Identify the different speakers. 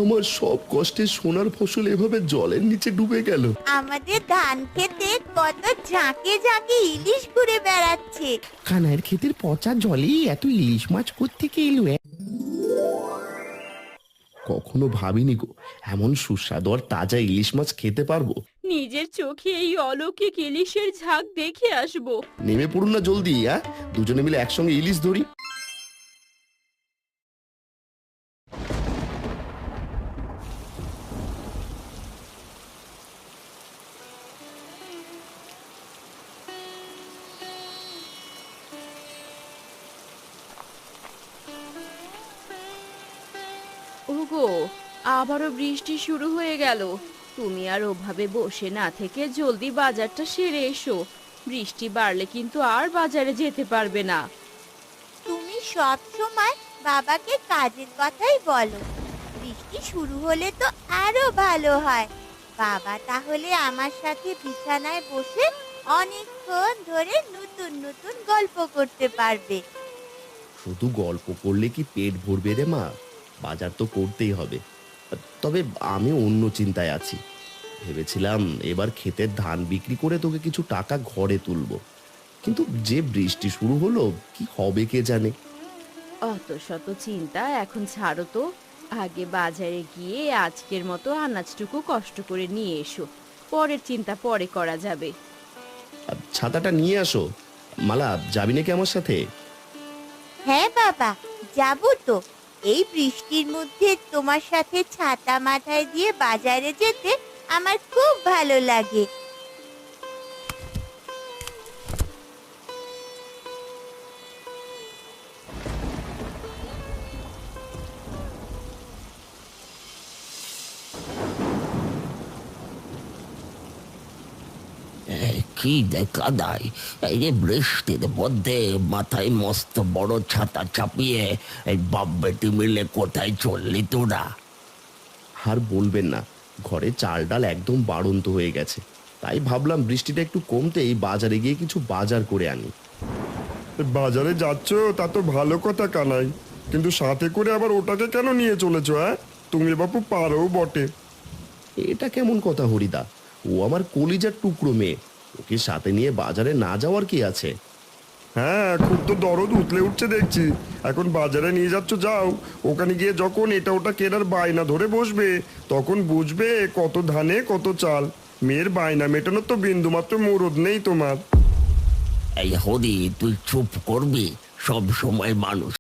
Speaker 1: আমার সব কষ্টের সোনার ফসল এভাবে জলের নিচে ডুবে গেল।
Speaker 2: আমাদের ধান খেতে কত ঝাঁকে ঝাঁকে ইলিশ ঘুরে বেড়াচ্ছে।
Speaker 3: কানাইয়ের ক্ষেতের পচা জলে এত ইলিশ মাছ কোত্থেকে এলো?
Speaker 1: কখনো ভাবিনি গো এমন সুস্বাদু আর তাজা ইলিশ মাছ খেতে পারবো।
Speaker 4: নিজের চোখে এই অলৌকিক ইলিশের ঝাঁক দেখে আসবো।
Speaker 1: নেমে পড়ুন না জলদি, দুজনে মিলে একসঙ্গে ইলিশ ধরি।
Speaker 4: ওগো, আবারও বৃষ্টি শুরু হয়ে গেল। তুমি আর ওভাবে বসে না থেকে জলদি বাজারটা সেরে এসো। বৃষ্টি বাড়লে কিন্তু আর বাজারে যেতে পারবে না।
Speaker 2: তুমি সব সময় বাবাকে কাজের কথাই বলো। বৃষ্টি শুরু হলে তো আরো ভালো হয়। বাবা তাহলে আমার সাথে বিছানায় বসে অনেকক্ষণ ধরে নতুন নতুন গল্প করতে পারবে।
Speaker 1: শুধু গল্প করলে কি পেট ভরবে রে মা? বাজার তো করতেই হবে। তবে আমি অন্য চিন্তায় আছি। ভেবেছিলাম এবার ক্ষেতের ধান বিক্রি করে তোকে কিছু টাকা ঘরে তুলবো, কিন্তু যে বৃষ্টি শুরু হলো কি হবে কে জানে।
Speaker 4: অত শত চিন্তা এখন ছাড়ো তো। আগে বাজারে গিয়ে আজকের মতো আনাজটুকু কষ্ট করে নিয়ে এসো। পরের চিন্তা পরে করা যাবে।
Speaker 1: ছাতাটা নিয়ে আসো। মালা, যাবি নাকি আমার সাথে?
Speaker 2: হ্যাঁ বাবা, যাবো তো। এই বৃষ্টির মধ্যে তোমার সাথে ছাতা মাথায় দিয়ে বাজারে যেতে আমার খুব ভালো লাগে।
Speaker 3: কি দেখা দেয় এই যে বৃষ্টির মধ্যে মাথায় মস্ত বড় ছাতা চাপিয়ে এই বাপ বেটি মিলে কোথায় চললি তোরা?
Speaker 1: আর বলবেন না, ঘরে চাল ডাল একদম বাড়ন্ত হয়ে গেছে। তাই ভাবলাম বৃষ্টিটা একটু কমতেই বাজারে গিয়ে কিছু বাজার করে আনি।
Speaker 5: বাজারে যাচ্ছ তা তো ভালো কথা কানাই, কিন্তু সাথে করে আবার ওটাকে কেন নিয়ে চলেছো? তুমি বাপু পারো বটে।
Speaker 1: এটা কেমন কথা হরিদা? ও আমার কলিজার টুকরো মেয়ে, ওকে সাথে নিয়ে বাজারে না যাওয়ার কি আছে?
Speaker 5: হ্যাঁ, খুব তো দরদ উতলে উঠছে দেখছি। এখন বাজারে নিয়ে যাচ্ছ, যাও। ওখানে গিয়ে যখন এটা ওটা কেনার বায়না ধরে বসবে, তখন বুঝবে কত ধানে কত চাল। মেয়ের বায়না মেটানোর তো বিন্দুমাত্র মুরদ নেই তোমার।
Speaker 3: এই হরি, তুই চুপ করবি? সব সময় মানুষ